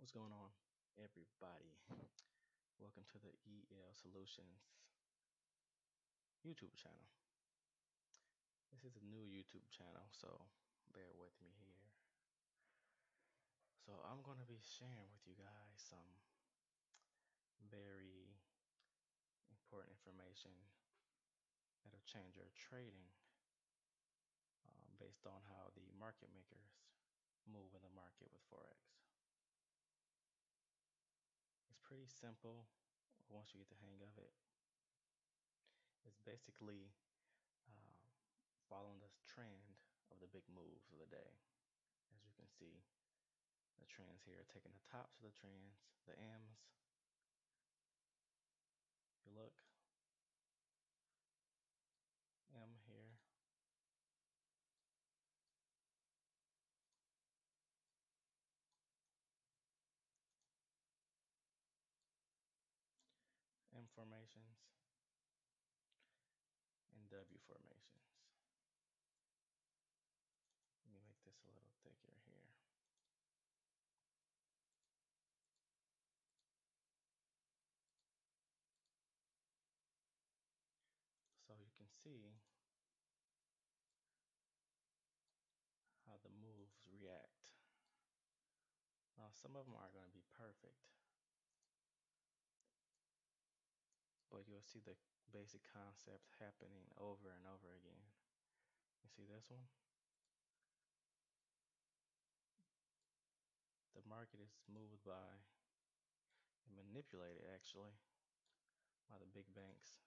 What's going on, everybody? Welcome to the EL Solutions YouTube channel. This is a new YouTube channel, so bear with me here. So I'm going to be sharing with you guys some very important information that'll change your trading based on how the market makers move in the market with Forex. It's pretty simple once you get the hang of it. It's basically uh, following this trend of the big moves of the day. As you can see, the trends here are taking the tops of the trends, the M's. If you look, M here, M formations, and W formations. Let me make this a little thicker here. So you can see how the moves react. Now some of them are going to be perfect, but you'll see the basic concept happening over and over again. You see this one? The market is moved by and manipulated actually by the big banks,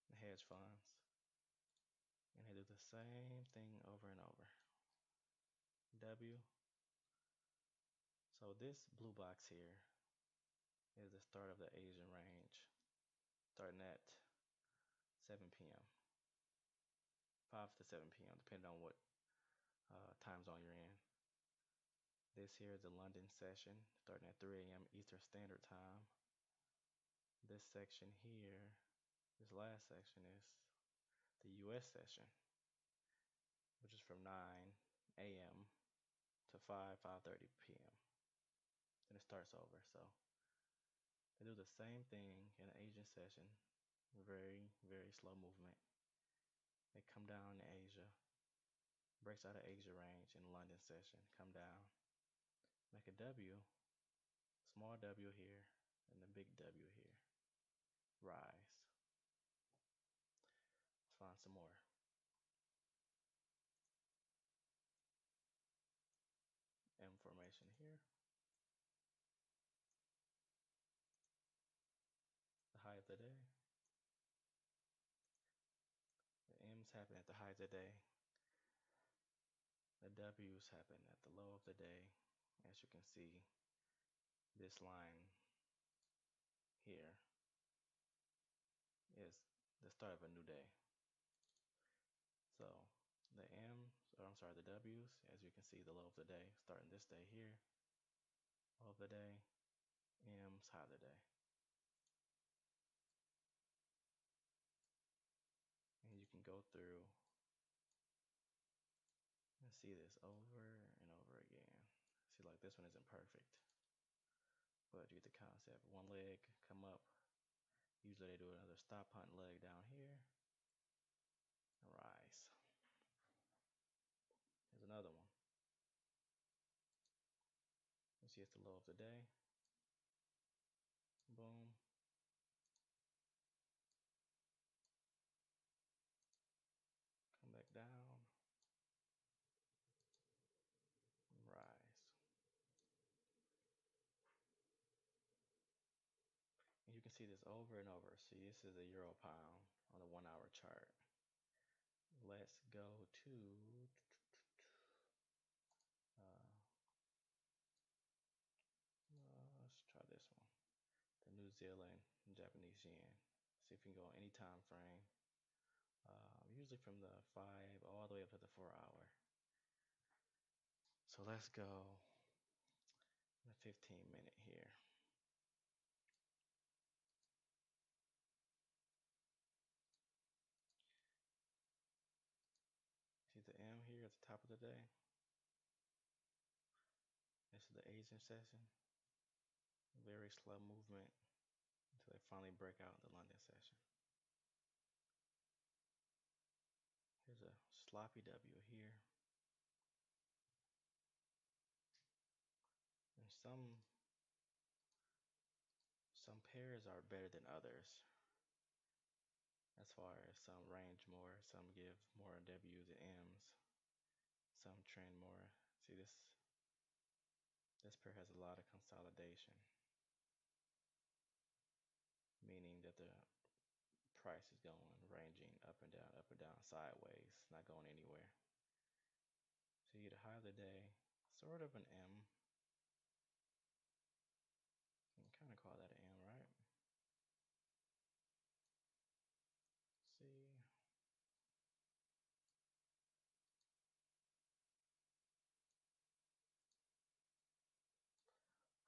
the hedge funds, and they do the same thing over and over. W. So this blue box here is the start of the Asian range, starting at 7 p.m. 5 to 7 p.m. depending on what time zone you're in. This here is the London session, starting at 3 a.m. Eastern Standard Time. This section here, this last section is the US session, which is from 9 a.m. to 5:30 p.m. Then it starts over. So they do the same thing in an Asian session, very, very slow movement. They come down to Asia, breaks out of Asia range in the London session, come down, make a W, small W here, and the big W here, rise. Let's find some more. M formation here, the high of the day. The M's happen at the high of the day. The W's happen at the low of the day. As you can see, this line here is the start of a new day. So the M's, or I'm sorry, the W's, as you can see, the low of the day, starting this day here, low of the day, M's, high of the day. And you can go through and see this over and over again. See, like this one isn't perfect, but you get the concept. One leg come up. Usually they do another stop hunt leg down here and rise. Here's another one. You see it's the low of the day. Boom. Come back down. Rise. And you can see this over and over. See, this is a euro pound on the 1 hour chart. Let's go to let's try this one. The New Zealand Japanese yen. See if we can go any time frame. Usually from the 5 all the way up to the 4 hour. So let's go the 15-minute here. See the M here at the top of the day? This is the Asian session. Very slow movement until they finally break out in the London session. Here's a sloppy W here. And some pairs are better than others. As far as some range more, some give more W's and M's, some trend more. See, this pair has a lot of consolidation, meaning that the price is going ranging up and down, sideways, not going anywhere. So you get a high of the day, sort of an M. You can kind of call that an M, right? Let's see.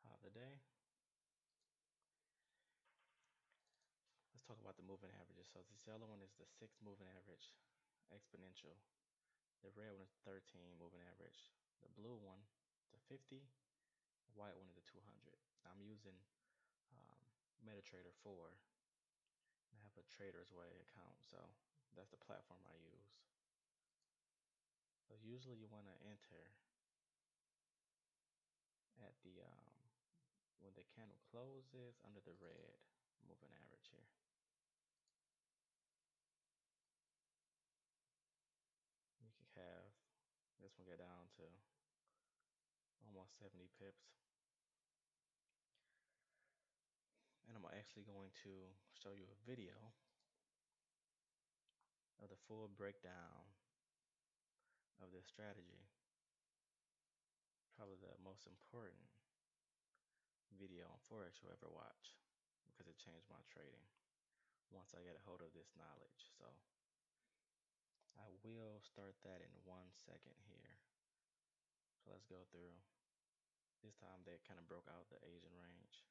High of the day. Let's talk about the moving averages. So this yellow one is the 6 moving average exponential. The red one is 13 moving average. The blue one, the 50. The white one is the 200. I'm using MetaTrader 4. I have a Trader's Way account, so that's the platform I use. So usually you want to enter at the when the candle closes under the red moving average here. You can have this one get down to almost 70 pips. And I'm actually going to show you a video of the full breakdown of this strategy. Probably the most important video on Forex you'll ever watch, because it changed my trading once I get a hold of this knowledge. So I will start that in 1 second here. So let's go through. This time they kind of broke out the Asian range.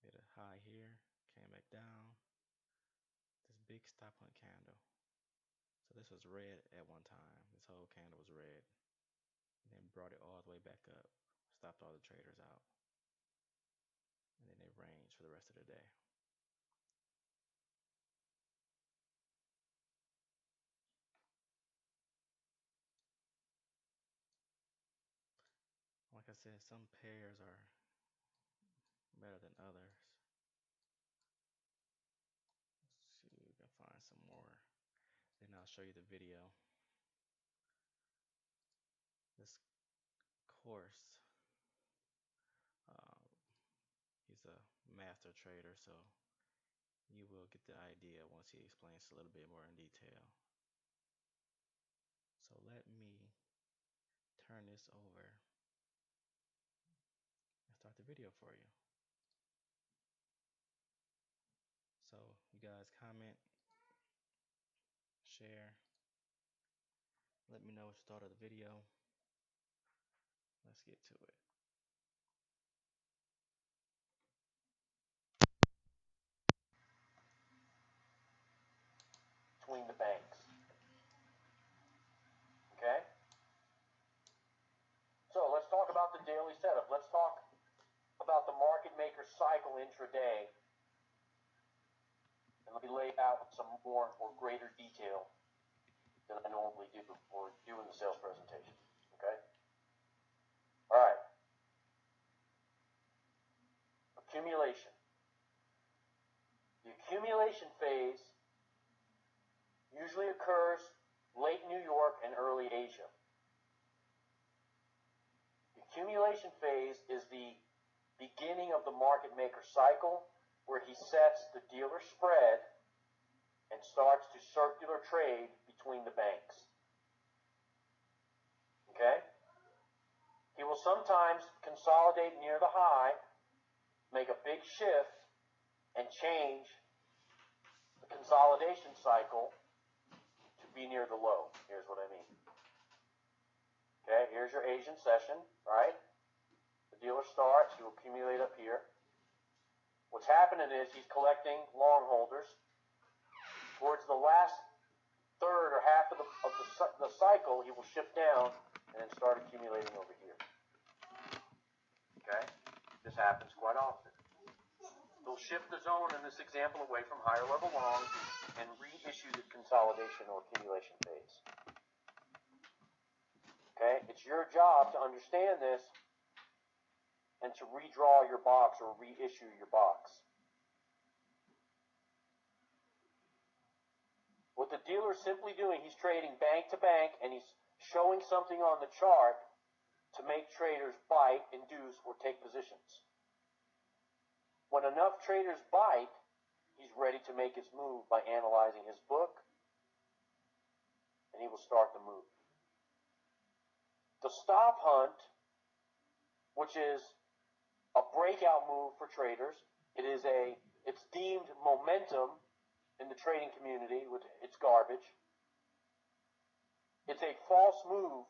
Hit a high here, came back down. This big stop hunt candle. So this was red at one time. This whole candle was red. And then brought it all the way back up. Stopped all the traders out. And then they ranged for the rest of the day. Like I said, some pairs are better than others. Let's see if we can find some more. Then I'll show you the video. This course, he's a master trader, so you will get the idea once he explains a little bit more in detail. So let me turn this over and start the video for you. So you guys comment, share, let me know what you thought of the video. Let's get to it. Between the banks. Okay? So let's talk about the daily setup. Let's talk about the market maker cycle intraday. And let me lay out some more or greater detail than I normally do or do in the sales presentation. Okay? All right. Accumulation. The accumulation phase usually occurs late New York and early Asia. The accumulation phase is the beginning of the market maker cycle, where he sets the dealer spread and starts to circular trade between the banks. Okay? He will sometimes consolidate near the high, make a big shift, and change the consolidation cycle to be near the low. Here's what I mean. Okay, here's your Asian session, right? The dealer starts, you accumulate up here. What's happening is he's collecting long holders. Towards the last third or half of the cycle, he will shift down and then start accumulating over here. Okay? This happens quite often. They'll shift the zone in this example away from higher level longs and reissue the consolidation or accumulation phase. Okay? It's your job to understand this and to redraw your box or reissue your box. What the dealer is simply doing, he's trading bank to bank and he's showing something on the chart to make traders bite, induce, or take positions. When enough traders bite, he's ready to make his move by analyzing his book, and he will start the move. The stop hunt, which is a breakout move for traders, it's deemed momentum in the trading community, with it's garbage. It's a false move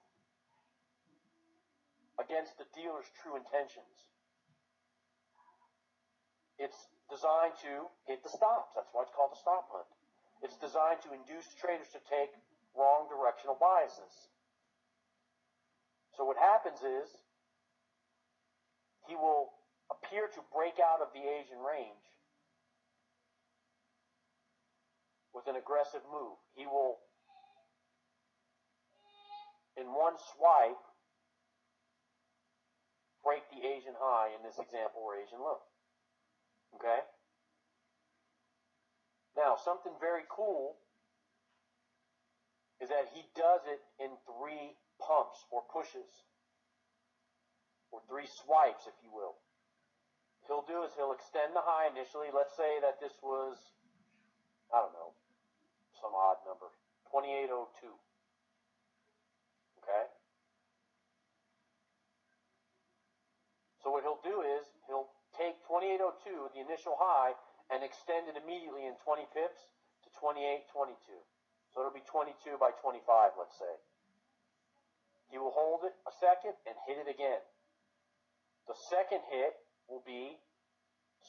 against the dealer's true intentions. It's designed to hit the stops. That's why it's called the stop hunt. It's designed to induce traders to take wrong directional biases. So what happens is he will appear to break out of the Asian range with an aggressive move. He will, in one swipe, break the Asian high in this example or Asian low. Okay? Now, something very cool is that he does it in 3 pumps or pushes, or 3 swipes, if you will. He'll do is he'll extend the high initially. Let's say that this was, I don't know, some odd number, 2802. Okay? So what he'll do is he'll take 2802, the initial high, and extend it immediately in 20 pips to 2822. So it'll be 22 by 25, let's say. He will hold it a second and hit it again. The second hit will be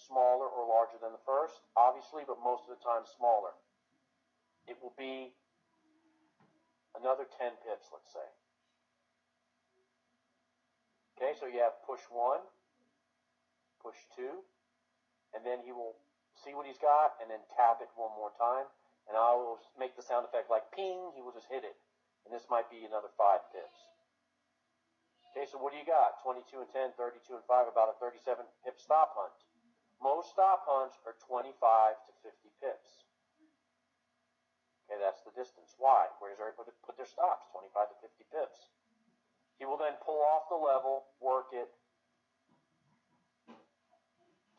smaller or larger than the first, obviously, but most of the time smaller. It will be another 10 pips, let's say. Okay, so you have push 1, push 2, and then he will see what he's got and then tap it one more time. And I will make the sound effect like ping, he will just hit it. And this might be another 5 pips. Okay, so what do you got? 22 and 10, 32 and 5, about a 37 pip stop hunt. Most stop hunts are 25 to 50 pips. Okay, that's the distance. Why? Where's everybody put their stops? 25 to 50 pips. He will then pull off the level, work it,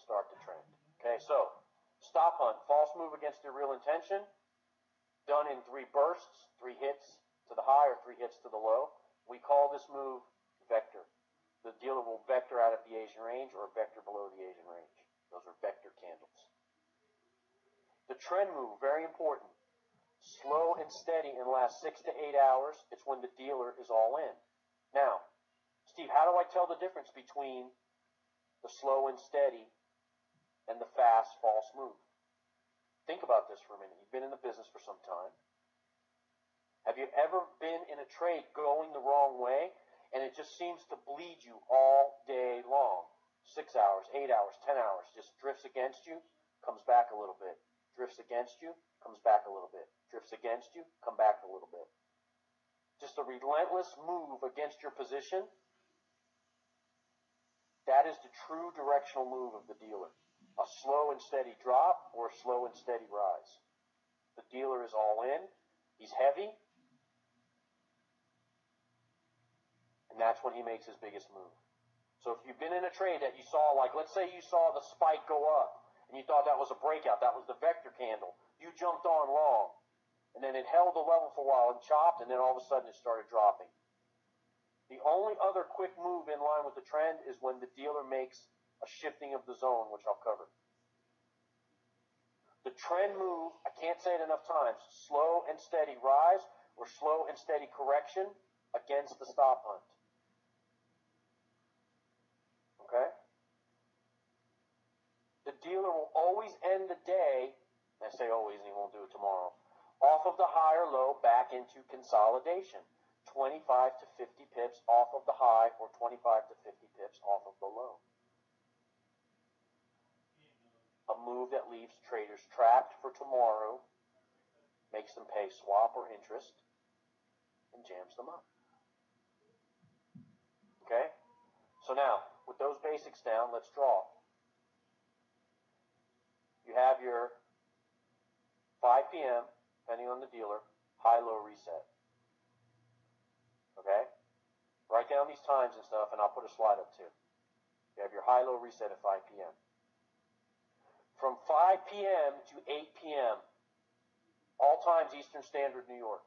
start the trend. Okay, so stop hunt, false move against your real intention, done in 3 bursts, 3 hits to the high or 3 hits to the low. We call this move vector. The dealer will vector out of the Asian range or vector below the Asian range. Those are vector candles. The trend move, very important. Slow and steady and lasts 6 to 8 hours. It's when the dealer is all in. Now, Steve, how do I tell the difference between the slow and steady and the fast false move? Think about this for a minute. You've been in the business for some time. Have you ever been in a trade going the wrong way and it just seems to bleed you all day long? 6 hours, 8 hours, 10 hours, just drifts against you, comes back a little bit. Drifts against you, comes back a little bit. Drifts against you, come back a little bit. Just a relentless move against your position. That is the true directional move of the dealer. A slow and steady drop or a slow and steady rise. The dealer is all in. He's heavy. And that's when he makes his biggest move. So if you've been in a trade that you saw, like let's say you saw the spike go up and you thought that was a breakout, that was the vector candle. You jumped on long. And then it held the level for a while and chopped, and then all of a sudden it started dropping. The only other quick move in line with the trend is when the dealer makes a shifting of the zone, which I'll cover. The trend move, I can't say it enough times, slow and steady rise or slow and steady correction against the stop hunt. Okay? The dealer will always end the day, I say always and he won't do it tomorrow, off of the high or low back into consolidation. 25 to 50 pips off of the high or 25 to 50 pips off of the low. A move that leaves traders trapped for tomorrow, makes them pay swap or interest, and jams them up. Okay? So now, with those basics down, let's draw. You have your 5 p.m., depending on the dealer, high-low reset. Okay? Write down these times and stuff, and I'll put a slide up too. You have your high-low reset at 5 p.m. From 5 p.m. to 8 p.m., all times Eastern Standard New York,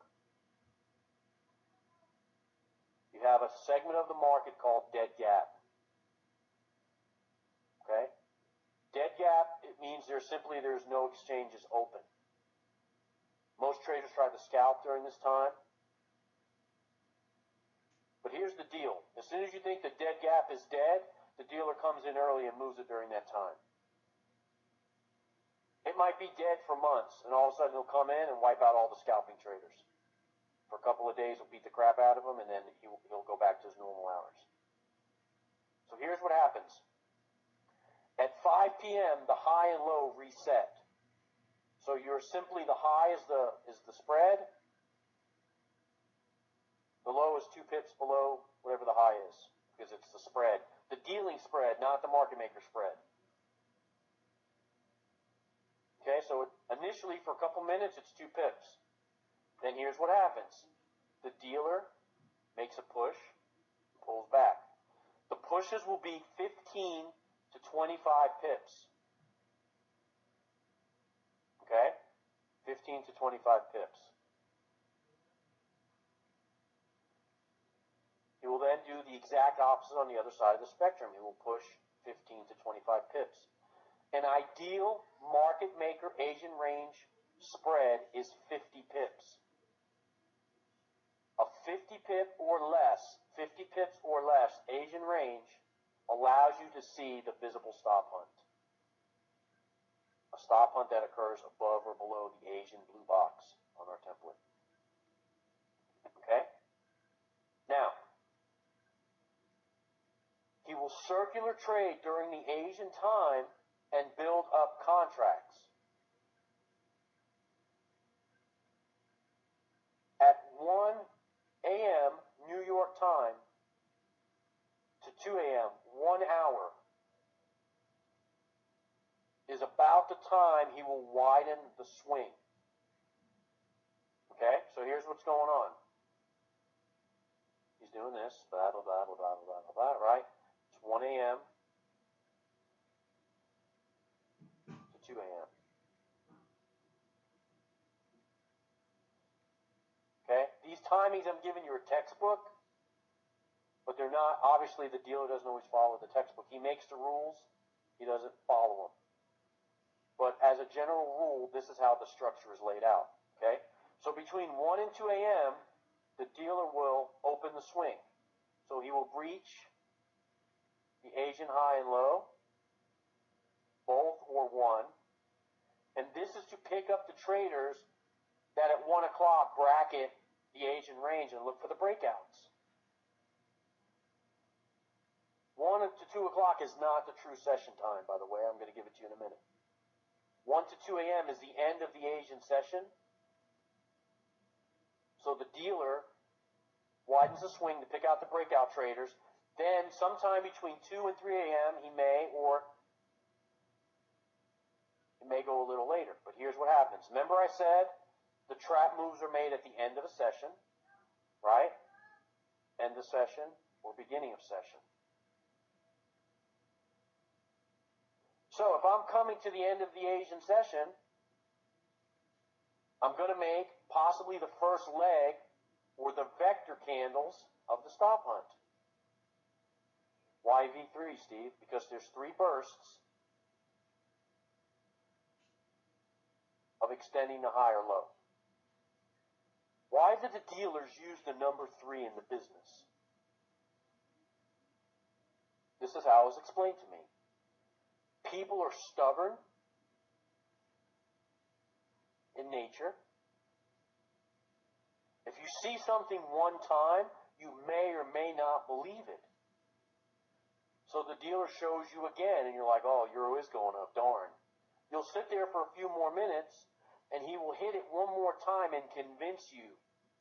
you have a segment of the market called dead gap. Okay? Dead gap, it means there's no exchanges open. Most traders try to scalp during this time. But here's the deal. As soon as you think the dead gap is dead, the dealer comes in early and moves it during that time. It might be dead for months, and all of a sudden he'll come in and wipe out all the scalping traders. For a couple of days, he'll beat the crap out of them, and then he'll go back to his normal hours. So here's what happens. At 5 p.m., the high and low reset. So you're simply, the high is the spread. The low is 2 pips below whatever the high is, because it's the spread. The dealing spread, not the market maker spread. Okay, so initially for a couple minutes, it's 2 pips. Then here's what happens. The dealer makes a push, pulls back. The pushes will be 15 to 25 pips. Okay? 15 to 25 pips. He will then do the exact opposite on the other side of the spectrum. He will push 15 to 25 pips. An ideal market maker Asian range spread is 50 pips. A 50 pips or less Asian range allows you to see the visible stop hunt. A stop hunt that occurs above or below the Asian blue box on our template. Okay? Now, he will circular trade during the Asian time and build up contracts. At 1 a.m. New York time to 2 a.m., 1 hour, is about the time he will widen the swing. Okay, so here's what's going on. He's doing this, blah, blah, blah, blah, blah, blah, blah, right? It's 1 a.m. to 2 a.m. Okay, these timings I'm giving you are textbook, but they're not. Obviously, the dealer doesn't always follow the textbook. He makes the rules, he doesn't follow them. But as a general rule, this is how the structure is laid out. Okay, so between 1 and 2 a.m., the dealer will open the swing. So he will breach the Asian high and low, both or one. And this is to pick up the traders that at 1 o'clock bracket the Asian range and look for the breakouts. 1 to 2 o'clock is not the true session time, by the way. I'm going to give it to you in a minute. 1 to 2 a.m. is the end of the Asian session. So the dealer widens the swing to pick out the breakout traders. Then sometime between 2 and 3 a.m. he may, or it may go a little later. But here's what happens. Remember I said the trap moves are made at the end of a session, right? End of session or beginning of session. So if I'm coming to the end of the Asian session, I'm going to make possibly the first leg or the vector candles of the stop hunt. Why V3, Steve? Because there's 3 bursts of extending the high or low. Why did the dealers use the number 3 in the business? This is how it was explained to me. People are stubborn in nature. If you see something one time, you may or may not believe it. So the dealer shows you again, and you're like, oh, euro is going up, darn. You'll sit there for a few more minutes, and he will hit it one more time and convince you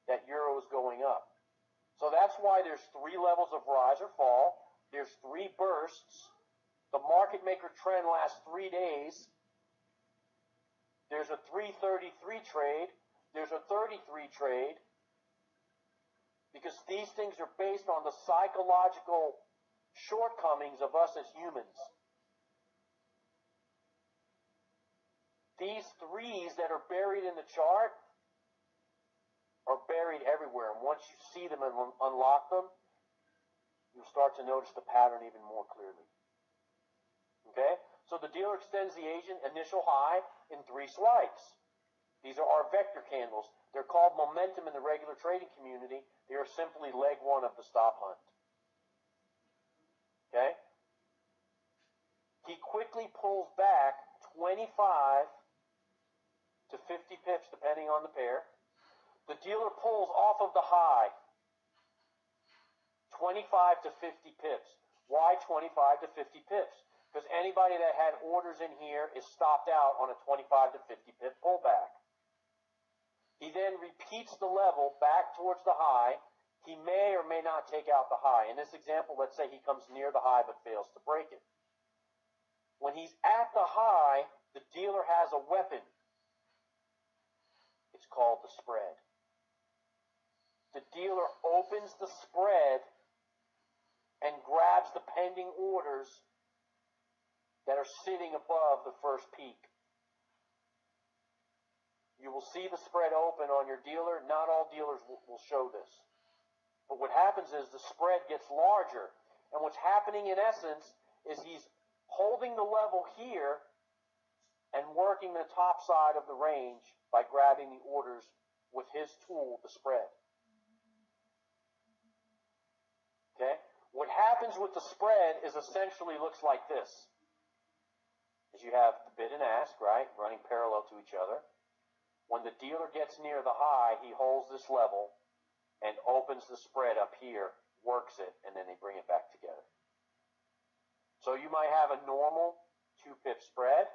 that euro is going up. So that's why there's 3 levels of rise or fall. There's 3 bursts. The market maker trend lasts 3 days. There's a 333 trade. There's a 33 trade. Because these things are based on the psychological shortcomings of us as humans. These 3s that are buried in the chart are buried everywhere. And once you see them and unlock them, you'll start to notice the pattern even more clearly. Okay? So the dealer extends the initial high in 3 swipes. These are our vector candles. They're called momentum in the regular trading community. They are simply leg 1 of the stop hunt. Okay? He quickly pulls back 25 to 50 pips, depending on the pair. The dealer pulls off of the high 25 to 50 pips. Why 25 to 50 pips? Because anybody that had orders in here is stopped out on a 25 to 50 pip pullback. He then repeats the level back towards the high. He may or may not take out the high. In this example, let's say he comes near the high but fails to break it. When he's at the high, the dealer has a weapon. It's called the spread. The dealer opens the spread and grabs the pending orders that are sitting above the first peak. You will see the spread open on your dealer. Not all dealers will show this. But what happens is the spread gets larger. And what's happening in essence is he's holding the level here and working the top side of the range by grabbing the orders with his tool, the spread. Okay? What happens with the spread is essentially looks like this. As you have the bid and ask, right, running parallel to each other. When the dealer gets near the high, he holds this level and opens the spread up here, works it, and then they bring it back together. So you might have a normal 2-pip spread,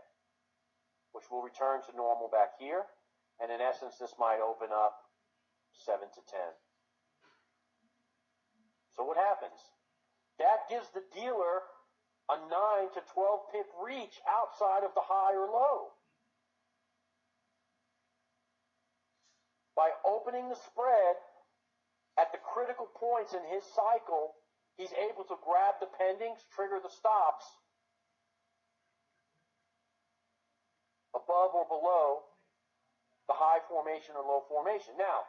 which will return to normal back here. And in essence, this might open up 7 to 10. So what happens? That gives the dealer a 9 to 12 pip reach outside of the high or low. By opening the spread at the critical points in his cycle, he's able to grab the pendings, trigger the stops above or below the high formation or low formation. Now,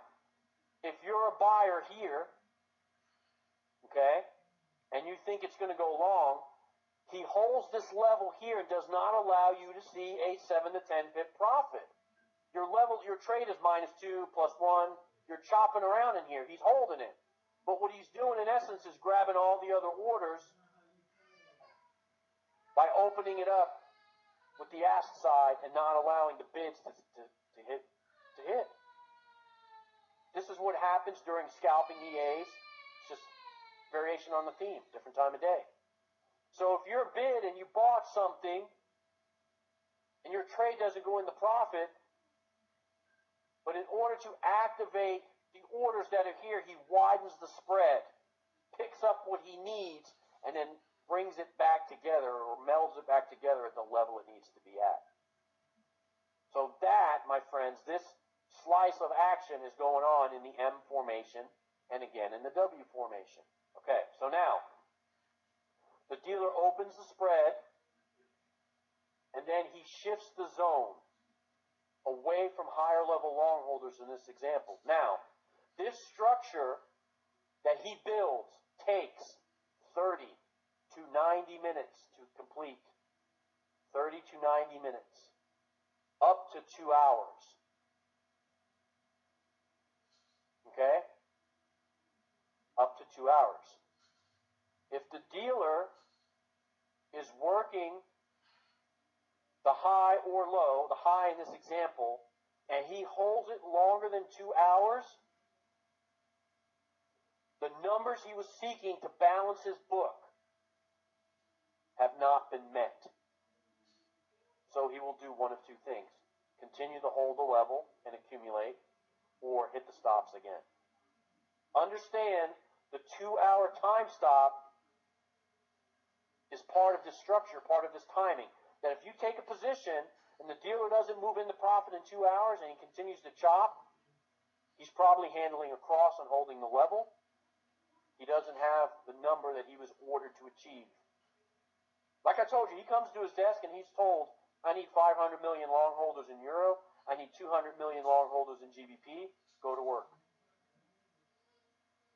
if you're a buyer here, okay, and you think it's going to go long, he holds this level here and does not allow you to see a 7 to 10 pip profit. Your trade is -2, +1. You're chopping around in here. He's holding it. But what he's doing in essence is grabbing all the other orders by opening it up with the ask side and not allowing the bids to hit. This is what happens during scalping EAs. It's just variation on the theme, different time of day. So if you're a bid and you bought something and your trade doesn't go into profit, but in order to activate the orders that are here, he widens the spread, picks up what he needs, and then brings it back together or melds it back together at the level it needs to be at. So that, my friends, this slice of action is going on in the M formation and again in the W formation. Okay, so now the dealer opens the spread and then he shifts the zone away from higher level long holders in this example. Now, this structure that he builds takes 30 to 90 minutes to complete. 30 to 90 minutes. Up to 2 hours. Okay? Up to 2 hours. If the dealer is working the high or low, the high in this example, and he holds it longer than 2 hours, The numbers he was seeking to balance his book have not been met. So he will do one of two things. Continue to hold the level and accumulate, or hit the stops again. Understand the 2-hour time stop is part of this structure, part of this timing. That if you take a position and the dealer doesn't move into profit in 2 hours and he continues to chop, he's probably handling a cross and holding the level. He doesn't have the number that he was ordered to achieve. Like I told you, he comes to his desk and he's told, I need 500 million long holders in Euro. I need 200 million long holders in GBP. Go to work.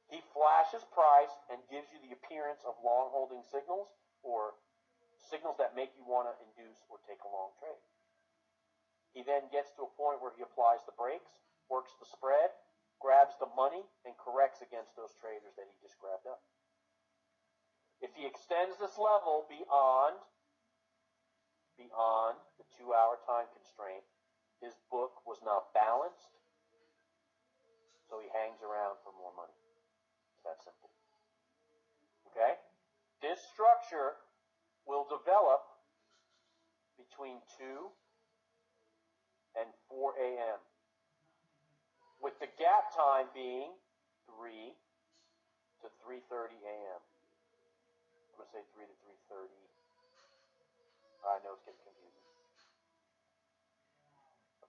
He flashes price and gives you the appearance of long holding signals or signals that make you want to induce or take a long trade. He then gets to a point where he applies the brakes, works the spread, grabs the money, and corrects against those traders that he just grabbed up. If he extends this level beyond the 2-hour time constraint, his book was not balanced, so he hangs around for more money. It's that simple. Okay? This structure will develop between 2 and 4 a.m., with the gap time being 3 to 3:30 a.m. I'm going to say 3 to 3:30. I know it's getting confusing.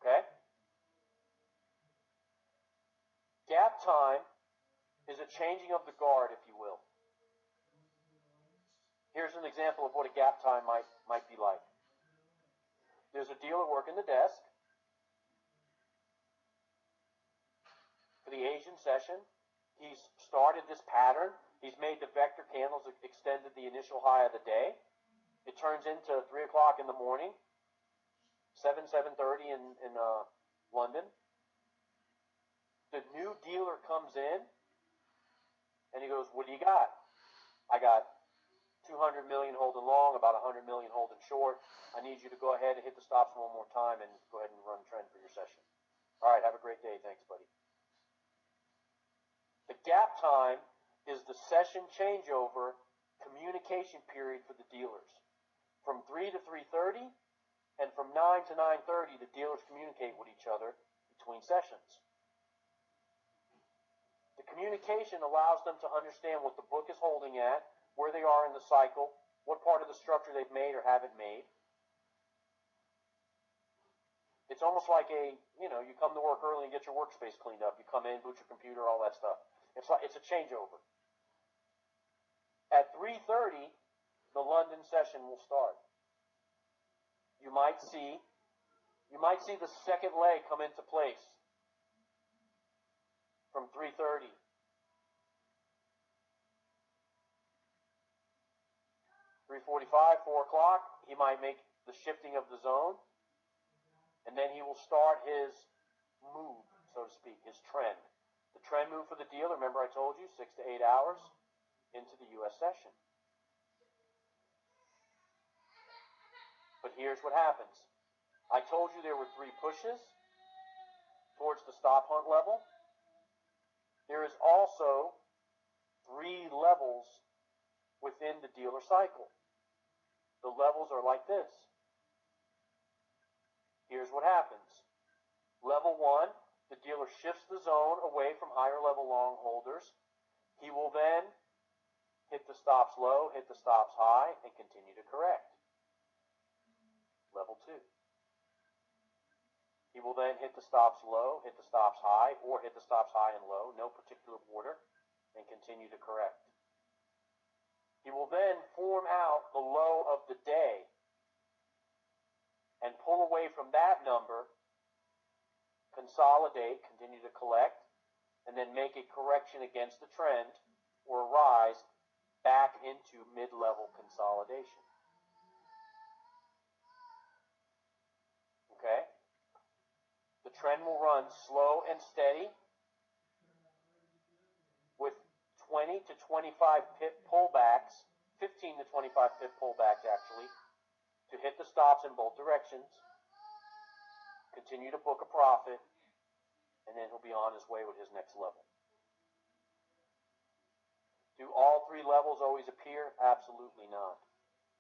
Okay? Gap time is a changing of the guard, if you will. Here's an example of what a gap time might be like. There's a dealer working the desk for the Asian session. He's started this pattern. He's made the vector candles extended the initial high of the day. It turns into 3 o'clock in the morning, 7:30 in London. The new dealer comes in, and he goes, what do you got? I got 200 million holding long, about 100 million holding short. I need you to go ahead and hit the stops one more time and go ahead and run trend for your session. All right, have a great day. Thanks, buddy. The gap time is the session changeover communication period for the dealers. From 3 to 3:30 and from 9 to 9:30, the dealers communicate with each other between sessions. The communication allows them to understand what the book is holding at, where they are in the cycle, what part of the structure they've made or haven't made. It's almost like you come to work early and get your workspace cleaned up. You come in, boot your computer, all that stuff. It's a changeover. At 3:30, the London session will start. You might see the second leg come into place from 3:30. 3:45, 4 o'clock, he might make the shifting of the zone, and then he will start his move, so to speak, his trend. The trend move for the dealer, remember I told you, 6 to 8 hours into the U.S. session. But here's what happens. I told you there were 3 pushes towards the stop hunt level. There is also 3 levels within the dealer cycle. The levels are like this. Here's what happens. Level 1, the dealer shifts the zone away from higher level long holders. He will then hit the stops low, hit the stops high, and continue to correct. Level 2. He will then hit the stops low, hit the stops high, or hit the stops high and low, no particular order, and continue to correct. He will then form out the low of the day and pull away from that number, consolidate, continue to collect, and then make a correction against the trend or a rise back into mid-level consolidation. Okay? The trend will run slow and steady with 20 to 25 pip pullbacks, 15 to 25 pip pullbacks actually, to hit the stops in both directions, continue to book a profit, and then he'll be on his way with his next level. Do all three levels always appear? Absolutely not.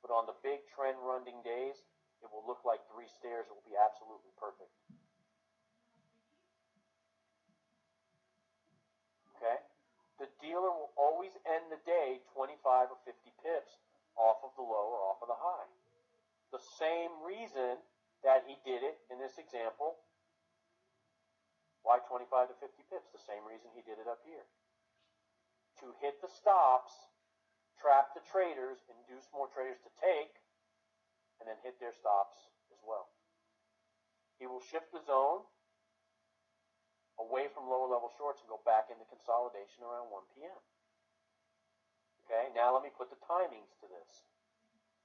But on the big trend running days, it will look like three stairs. It will be absolutely perfect. Okay? The dealer will always end the day 25 or 50 pips off of the low or off of the high. The same reason that he did it in this example. Why 25 to 50 pips? The same reason he did it up here. To hit the stops, trap the traders, induce more traders to take, and then hit their stops as well. He will shift the zone away from lower level shorts and go back into consolidation around 1 p.m. Okay, now let me put the timings to this.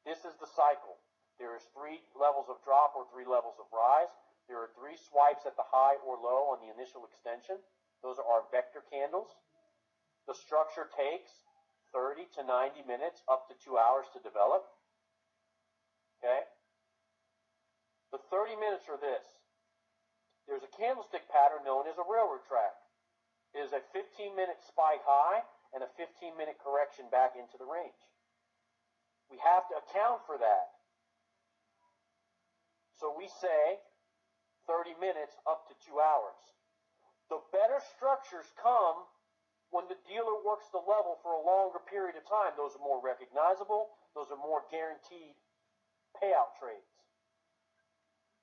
This is the cycle. There is 3 levels of drop or 3 levels of rise. There are 3 swipes at the high or low on the initial extension. Those are our vector candles. The structure takes 30 to 90 minutes, up to 2 hours to develop. Okay? The 30 minutes are this. There's a candlestick pattern known as a railroad track. It is a 15-minute spike high and a 15-minute correction back into the range. We have to account for that. So we say 30 minutes up to 2 hours. The better structures come when the dealer works the level for a longer period of time. Those are more recognizable. Those are more guaranteed payout trades.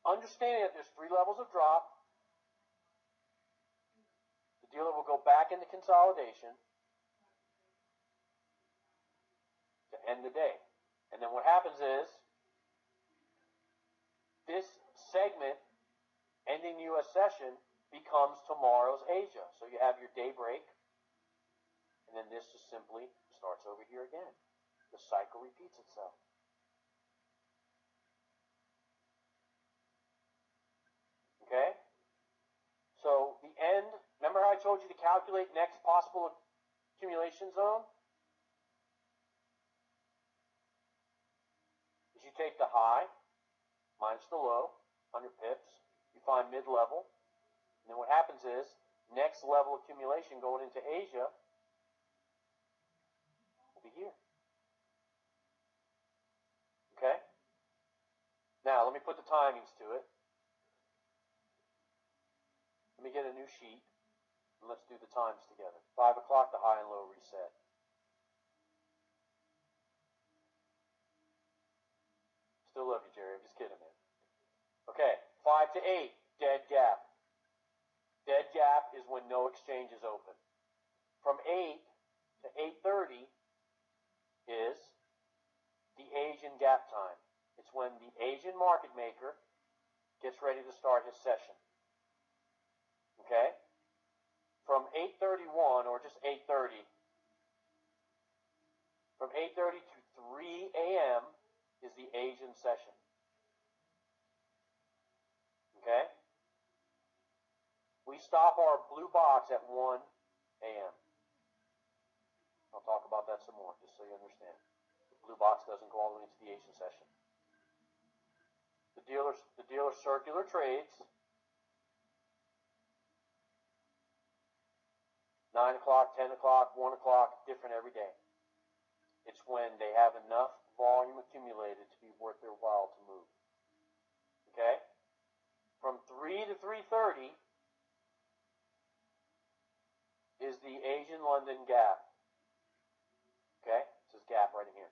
Understanding that there's 3 levels of drop, the dealer will go back into consolidation to end the day. And then what happens is, this segment ending U.S. session becomes tomorrow's Asia. So you have your day break, and then this just simply starts over here again. The cycle repeats itself. Okay? So the end, remember how I told you to calculate next possible accumulation zone? Is you take the high minus the low, 100 pips, you find mid-level, and then what happens is, next level accumulation going into Asia will be here. Okay? Now, let me put the timings to it. Let me get a new sheet, and let's do the times together. 5 o'clock, the high and low reset. Still love you, Jerry. I'm just kidding, man. Okay, 5 to 8, dead gap. Dead gap is when no exchange is open. From 8 to 8:30 is the Asian gap time. It's when the Asian market maker gets ready to start his session. Okay? From 8:31, or just 8:30, from 8:30 to 3 a.m. is the Asian session. Okay? We stop our blue box at 1 a.m. I'll talk about that some more, just so you understand. The blue box doesn't go all the way into the Asian session. The dealer circular trades, 9 o'clock, 10 o'clock, 1 o'clock, different every day. It's when they have enough volume accumulated to be worth their while to move. Okay? From 3 to 3:30 is the Asian London gap. Okay? It says gap right in here.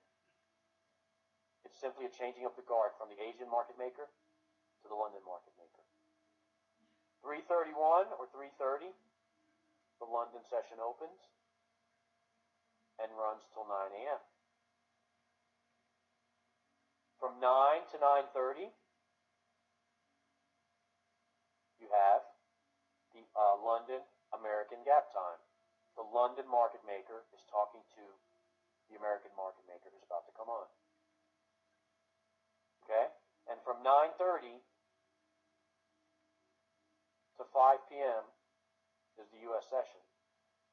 It's simply a changing of the guard from the Asian market maker to the London market maker. 3:31 or 3:30, the London session opens and runs till 9 a.m. From 9 to 9:30, you have the London American gap time. The London market maker is talking to the American market maker who's about to come on. Okay? And from 9:30 to 5 p.m. is the U.S. session.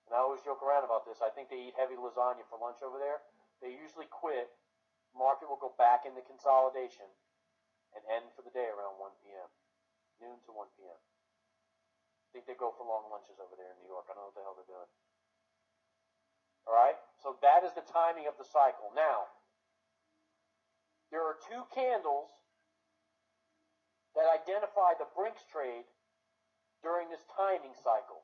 And I always joke around about this. I think they eat heavy lasagna for lunch over there. They usually quit. Market will go back into consolidation and end for the day around 1 p.m. Noon to 1 p.m. I think they go for long lunches over there in New York. I don't know what the hell they're doing. All right? So that is the timing of the cycle. Now, there are two candles that identify the Brinks trade during this timing cycle.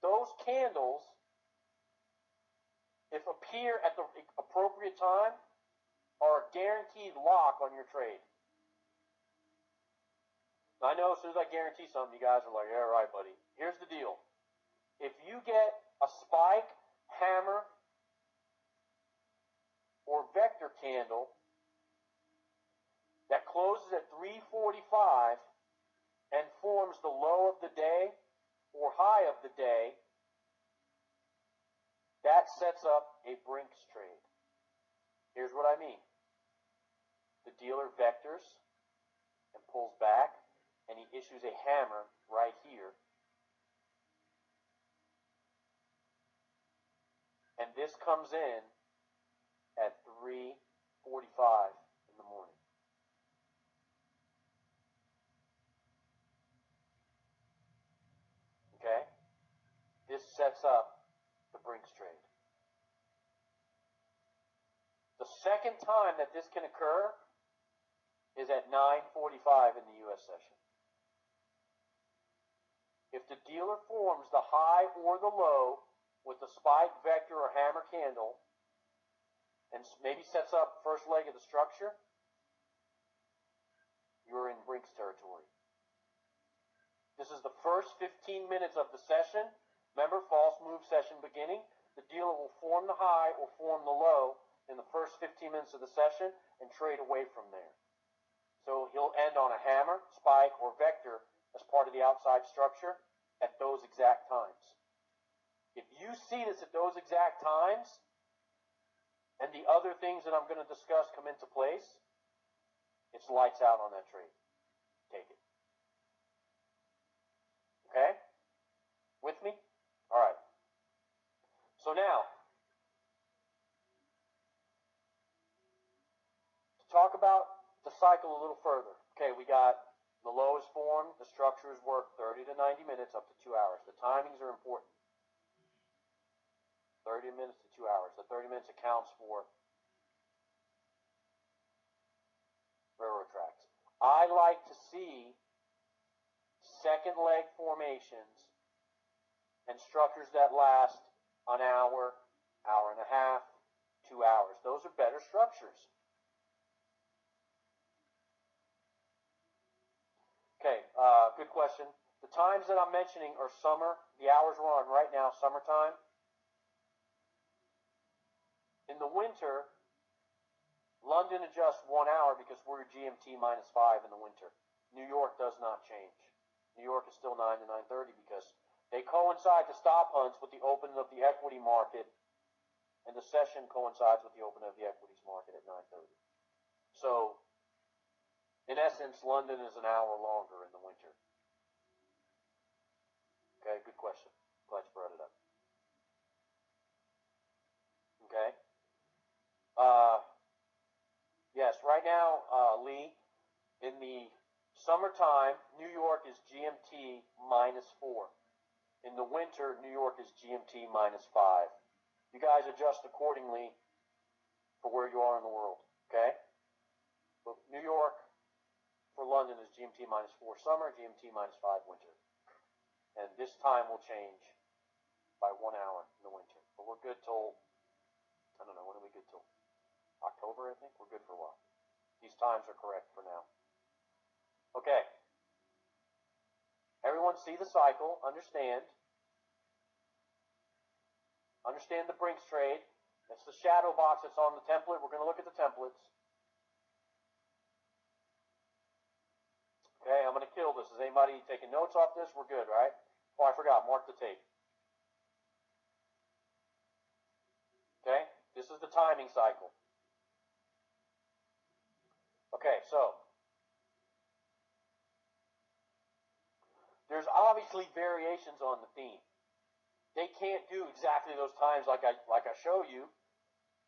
Those candles, if appear at the appropriate time, are a guaranteed lock on your trade. Now, I know as soon as I guarantee something, you guys are like, yeah, right, buddy. Here's the deal. If you get a spike, hammer, or vector candle that closes at 345 and forms the low of the day or high of the day, that sets up a Brinks trade. Here's what I mean. The dealer vectors and pulls back, and he issues a hammer right here. And this comes in at 3:45 in the morning. Okay? This sets up the Brinks trade. The second time that this can occur is at 9:45 in the U.S. session. If the dealer forms the high or the low with the spike, vector, or hammer candle, and maybe sets up first leg of the structure, you're in Brinks territory. This is the first 15 minutes of the session. Remember, false move session beginning. The dealer will form the high or form the low in the first 15 minutes of the session and trade away from there. So he'll end on a hammer, spike, or vector as part of the outside structure at those exact times. If you see this at those exact times, and the other things that I'm going to discuss come into place, it's lights out on that trade. Take it. Okay? With me? All right. So now, to talk about the cycle a little further. Okay, we got the low is formed, the structure is worked 30 to 90 minutes up to 2 hours. The timings are important. 30 minutes to 2 hours. The 30 minutes accounts for railroad tracks. I like to see second leg formations and structures that last an hour, hour and a half, 2 hours. Those are better structures. Okay, good question. The times that I'm mentioning are summer. The hours we're on right now, summertime. In the winter, London adjusts 1 hour because we're GMT minus 5 in the winter. New York does not change. New York is still 9 to 9:30 because they coincide the stop hunts with the opening of the equity market, and the session coincides with the opening of the equities market at 9:30. So, in essence, London is an hour longer in the winter. Okay, good question. Glad you brought it up. Okay. Yes, right now, Lee, in the summertime, New York is GMT minus 4. In the winter, New York is GMT minus 5. You guys adjust accordingly for where you are in the world, okay? But New York for London is GMT minus 4 summer, GMT minus 5 winter. And this time will change by 1 hour in the winter. But we're good till, I don't know, when are we good till? October, I think? We're good for a while. These times are correct for now. Okay. Everyone see the cycle, understand. Understand the Brinks trade. That's the shadow box that's on the template. We're going to look at the templates. Okay, I'm going to kill this. Is anybody taking notes off this? We're good, right? Oh, I forgot. Mark the tape. Okay, this is the timing cycle. Okay, so there's obviously variations on the theme. They can't do exactly those times like I show you.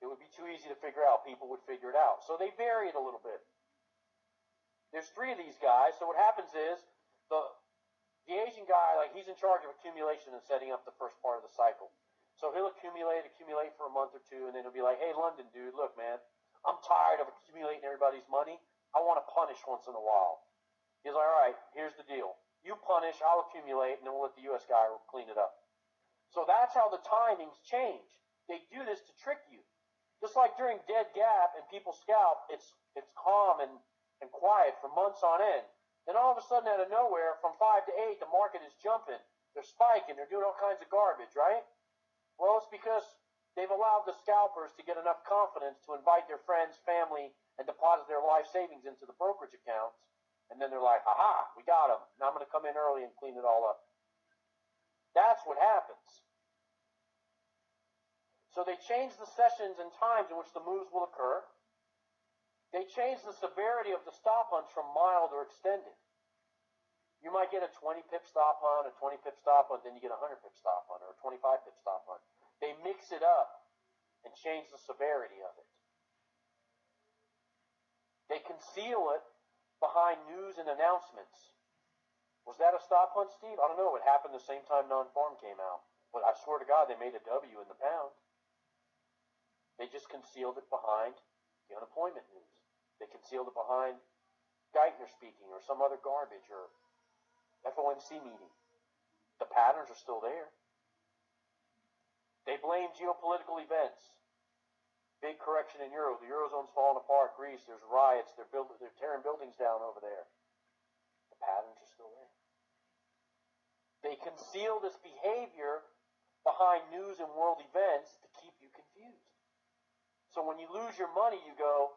It would be too easy to figure out. People would figure it out. So they vary it a little bit. There's 3 of these guys. So what happens is the Asian guy, like he's in charge of accumulation and setting up the first part of the cycle. So he'll accumulate for a month or two, and then he'll be like, hey, London dude, look, man, I'm tired of accumulating everybody's money. I want to punish once in a while. He's like, all right, here's the deal. You punish, I'll accumulate, and then we'll let the U.S. guy clean it up. So that's how the timings change. They do this to trick you. Just like during dead gap and people scalp, it's calm and quiet for months on end. Then all of a sudden, out of nowhere, from 5 to 8, the market is jumping. They're spiking. They're doing all kinds of garbage, right? Well, it's because they've allowed the scalpers to get enough confidence to invite their friends, family, and deposit their life savings into the brokerage accounts. And then they're like, ha-ha, we got them. Now I'm going to come in early and clean it all up. That's what happens. So they change the sessions and times in which the moves will occur. They change the severity of the stop hunts from mild or extended. You might get a 20 pip stop hunt, a 20 pip stop hunt, then you get a 100 pip stop hunt, or a 25 pip stop hunt. They mix it up and change the severity of it. They conceal it behind news and announcements. Was that a stop hunt, Steve? I don't know. It happened the same time non-farm came out. But I swear to God, they made a W in the pound. They just concealed it behind the unemployment news. They concealed it behind Geithner speaking or some other garbage or FOMC meeting. The patterns are still there. They blame geopolitical events. Big correction in Euro. The Eurozone's falling apart. Greece, there's riots. They're tearing buildings down over there. The patterns are still there. They conceal this behavior behind news and world events to keep you confused. So when you lose your money, you go,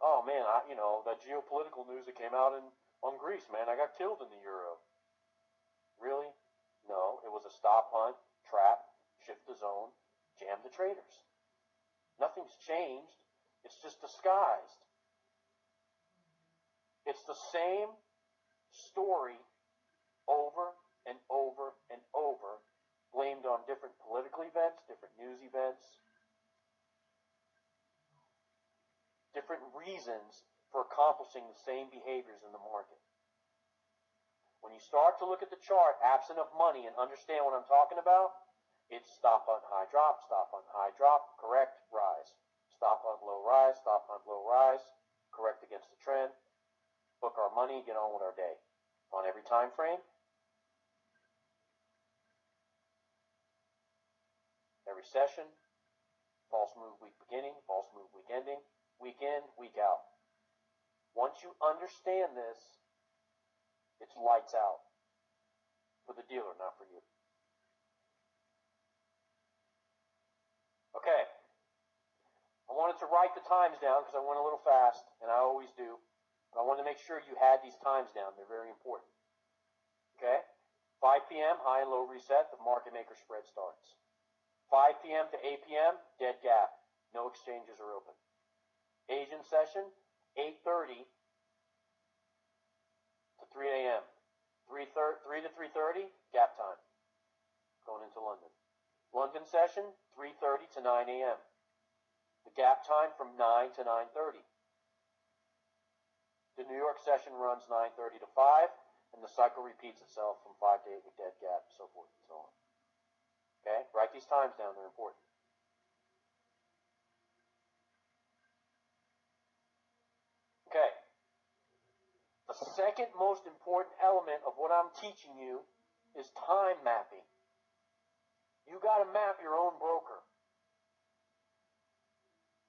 oh man, that geopolitical news that came out on Greece, man, I got killed in the euro. Really? No, it was a stop hunt, trap, shift the zone, jam the traders. Nothing's changed. It's just disguised. It's the same story over and over and over, blamed on different political events, different news events, different reasons for accomplishing the same behaviors in the market. When you start to look at the chart, absent of money, and understand what I'm talking about, it's stop hunt, high drop, stop hunt, high drop, correct, rise. Stop hunt, low rise, stop hunt, low rise, correct against the trend, book our money, get on with our day. On every time frame, every session, false move week beginning, false move week ending, week in, week out. Once you understand this, it's lights out for the dealer, not for you. Okay. I wanted to write the times down because I went a little fast, and I always do. But I wanted to make sure you had these times down. They're very important. Okay? 5 p.m., high and low reset, the market maker spread starts. 5 p.m. to 8 p.m., dead gap. No exchanges are open. Asian session, 8:30 to 3 a.m. 3 to 3:30, gap time. Going into London. London session, 3:30 to 9 a.m. The gap time from 9 to 9:30. The New York session runs 9:30 to 5, and the cycle repeats itself from 5 to 8 with dead gap, so forth and so on. Okay? Write these times down. They're important. Okay. The second most important element of what I'm teaching you is time mapping. You got to map your own broker.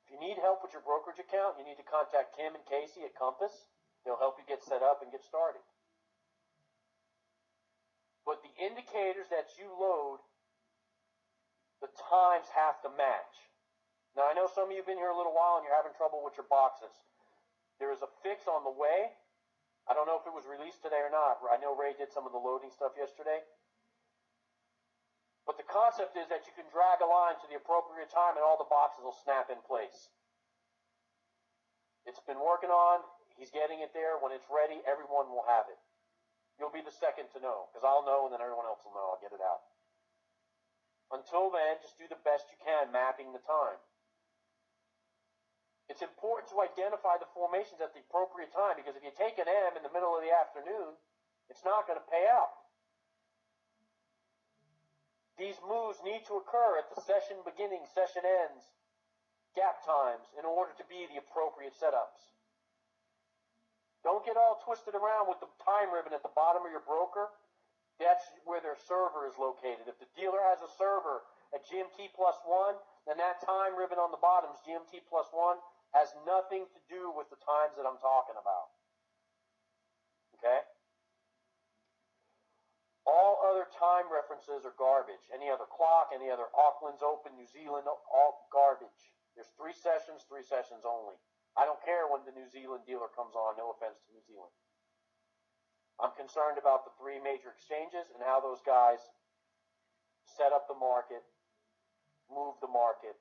If you need help with your brokerage account, you need to contact Kim and Casey at Compass. They'll help you get set up and get started. But the indicators that you load, the times have to match. Now, I know some of you have been here a little while and you're having trouble with your boxes. There is a fix on the way. I don't know if it was released today or not. I know Ray did some of the loading stuff yesterday. But the concept is that you can drag a line to the appropriate time and all the boxes will snap in place. It's been working on. He's getting it there. When it's ready, everyone will have it. You'll be the second to know, because I'll know and then everyone else will know. I'll get it out. Until then, just do the best you can mapping the time. It's important to identify the formations at the appropriate time, because if you take an M in the middle of the afternoon, it's not going to pay out. These moves need to occur at the session beginning, session ends, gap times in order to be the appropriate setups. Don't get all twisted around with the time ribbon at the bottom of your broker. That's where their server is located. If the dealer has a server at GMT +1, then that time ribbon on the bottom is GMT +1, has nothing to do with the times that I'm talking about. Okay? All other time references are garbage. Any other clock, any other Auckland's open, New Zealand, all garbage. There's 3 sessions only. I don't care when the New Zealand dealer comes on, no offense to New Zealand. I'm concerned about the 3 major exchanges and how those guys set up the market, move the market,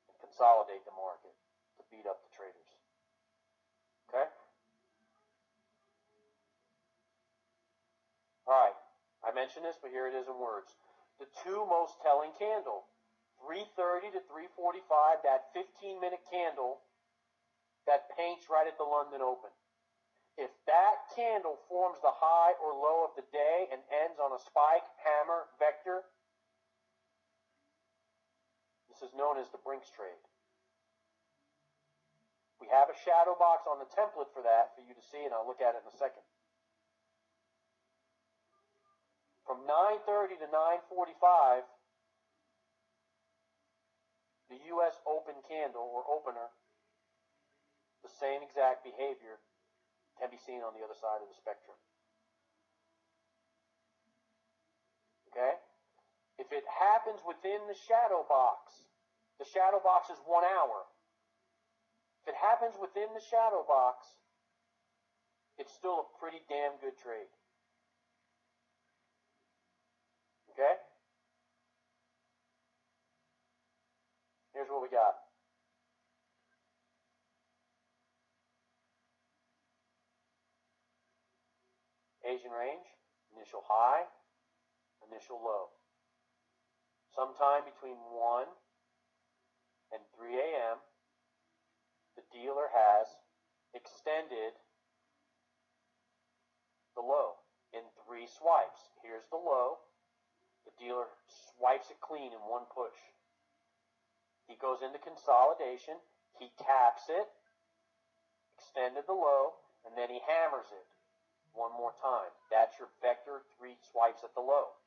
and consolidate the market to beat up the traders. Okay? All right. I mentioned this, but here it is in words. The 2 most telling candle, 330 to 345, that 15-minute candle that paints right at the London Open. If that candle forms the high or low of the day and ends on a spike, hammer, vector, this is known as the Brinks trade. We have a shadow box on the template for that for you to see, and I'll look at it in a second. From 9:30 to 9:45, the U.S. open candle or opener, the same exact behavior can be seen on the other side of the spectrum. Okay? If it happens within the shadow box is 1 hour. If it happens within the shadow box, it's still a pretty damn good trade. Okay? Here's what we got. Asian range, initial high, initial low. Sometime between 1 and 3 a.m., the dealer has extended the low in 3 swipes. Here's the low. The dealer swipes it clean in 1 push. He goes into consolidation. He taps it, extended the low, and then he hammers it 1 more time. That's your vector 3 swipes at the low.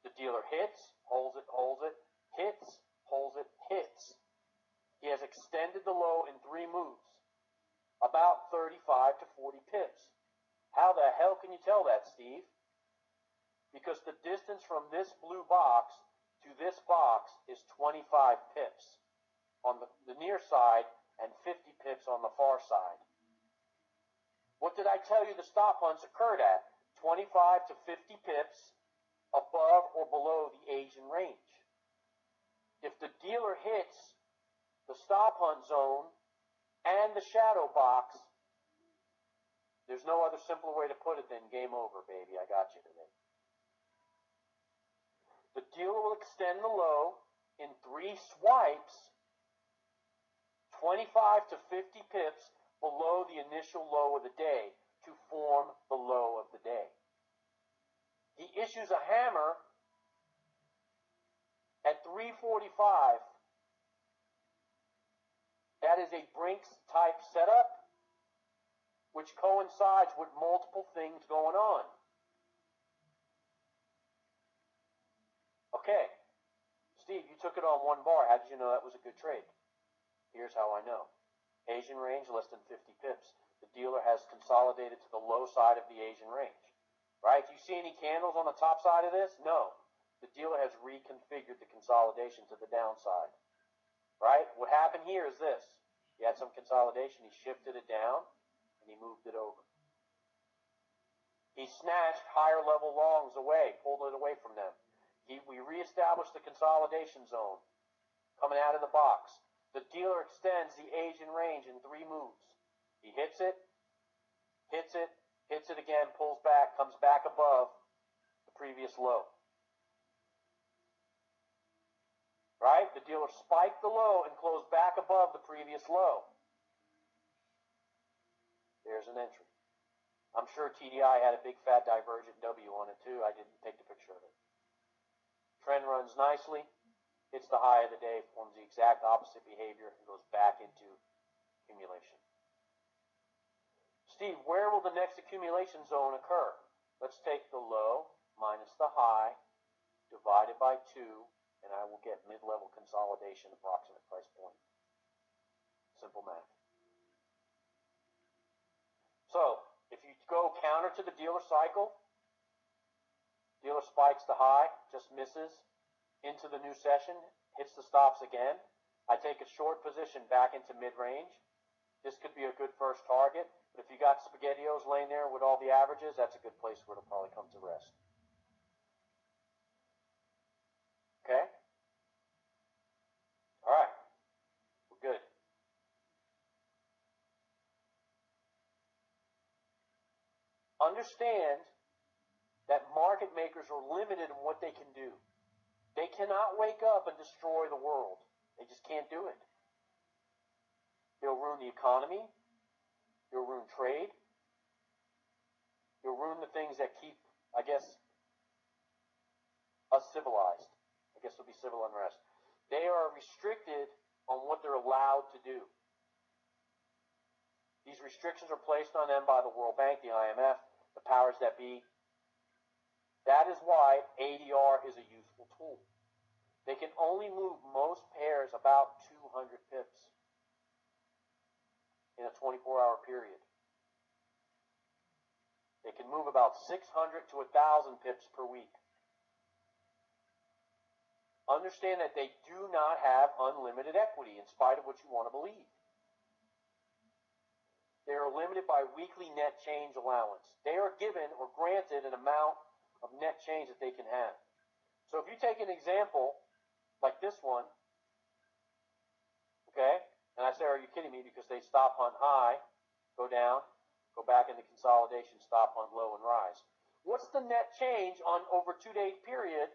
The dealer hits, holds it, hits, holds it, hits. He has extended the low in 3 moves, about 35 to 40 pips. How the hell can you tell that, Steve? Because the distance from this blue box to this box is 25 pips on the near side and 50 pips on the far side. What did I tell you the stop hunts occurred at? 25 to 50 pips above or below the Asian range. If the dealer hits the stop hunt zone and the shadow box, there's no other simpler way to put it than game over, baby. I got you today. The dealer will extend the low in 3 swipes, 25 to 50 pips below the initial low of the day to form the low of the day. He issues a hammer at 3:45. That is a Brinks type setup, which coincides with multiple things going on. Okay, Steve, you took it on 1 bar. How did you know that was a good trade? Here's how I know. Asian range, less than 50 pips. The dealer has consolidated to the low side of the Asian range. Right? Do you see any candles on the top side of this? No. The dealer has reconfigured the consolidation to the downside. Right? What happened here is this. He had some consolidation. He shifted it down, and he moved it over. He snatched higher level longs away, pulled it away from them. We reestablished the consolidation zone coming out of the box. The dealer extends the Asian range in 3 moves. He hits it, hits it again, pulls back, comes back above the previous low. Right? The dealer spiked the low and closed back above the previous low. There's an entry. I'm sure TDI had a big fat divergent W on it too. I didn't take the picture of it. Trend runs nicely, hits the high of the day, forms the exact opposite behavior, and goes back into accumulation. Steve, where will the next accumulation zone occur? Let's take the low minus the high divided by 2, and I will get mid-level consolidation approximate price point. Simple math. So, if you go counter to the dealer cycle, dealer spikes the high, just misses into the new session, hits the stops again. I take a short position back into mid-range. This could be a good first target, but if you got SpaghettiOs laying there with all the averages, that's a good place where it'll probably come to rest. Okay? All right. We're good. Understand that market makers are limited in what they can do. They cannot wake up and destroy the world. They just can't do it. They'll ruin the economy. They'll ruin trade. They'll ruin the things that keep, I guess, us civilized. I guess it'll be civil unrest. They are restricted on what they're allowed to do. These restrictions are placed on them by the World Bank, the IMF, the powers that be. That is why ADR is a useful tool. They can only move most pairs about 200 pips in a 24-hour period. They can move about 600 to 1,000 pips per week. Understand that they do not have unlimited equity, in spite of what you want to believe. They are limited by weekly net change allowance. They are given or granted an amount of net change that they can have. So if you take an example like this one, okay, and I say, are you kidding me? Because they stop hunt high, go down, go back into consolidation, stop hunt low, and rise. What's the net change on over a 2-day period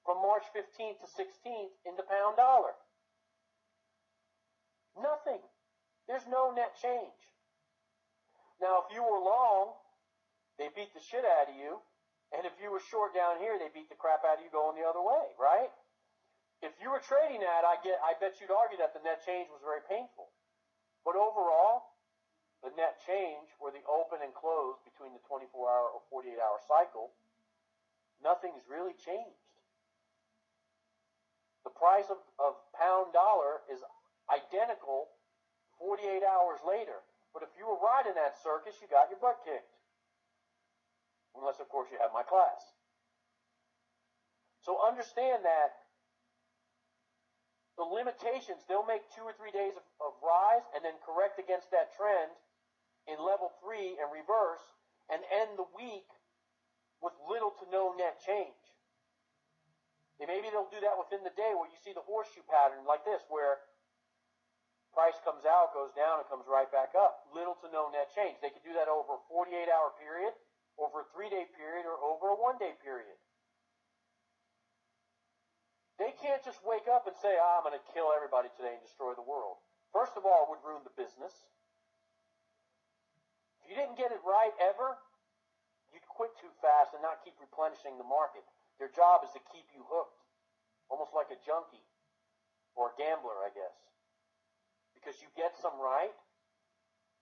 from March 15th to 16th in the pound dollar? Nothing. There's no net change. Now, if you were long, they beat the shit out of you. And if you were short down here, they beat the crap out of you going the other way, right? If you were trading that, I bet you'd argue that the net change was very painful. But overall, the net change, or the open and close between the 24-hour or 48-hour cycle, nothing's really changed. The price of pound dollar is identical 48 hours later. But if you were riding that circus, you got your butt kicked. Unless, of course, you have my class. So understand that the limitations, they'll make 2 or 3 days of rise and then correct against that trend in level 3 and reverse and end the week with little to no net change. And maybe they'll do that within the day where you see the horseshoe pattern like this, where price comes out, goes down, and comes right back up. Little to no net change. They could do that over a 48-hour period, over a 3-day period, or over a 1-day period. They can't just wake up and say, I'm going to kill everybody today and destroy the world. First of all, it would ruin the business. If you didn't get it right ever, you'd quit too fast and not keep replenishing the market. Their job is to keep you hooked, almost like a junkie or a gambler, I guess. Because you get some right,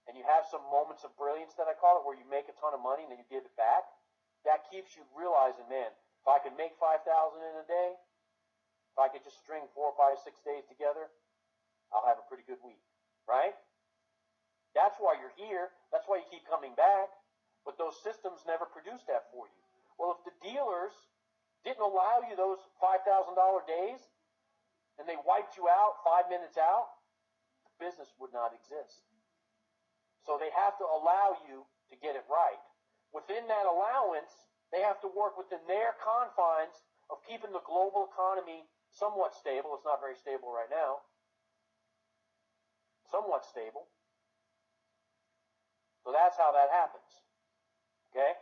and you have some moments of brilliance, that I call it, where you make a ton of money and then you give it back. That keeps you realizing, man, if I could make $5,000 in a day, if I could just string 4, 5, 6 days together, I'll have a pretty good week, right? That's why you're here. That's why you keep coming back. But those systems never produce that for you. Well, if the dealers didn't allow you those $5,000 days, and they wiped you out 5 minutes out, the business would not exist. So they have to allow you to get it right. Within that allowance, they have to work within their confines of keeping the global economy somewhat stable. It's not very stable right now. Somewhat stable. So that's how that happens. Okay?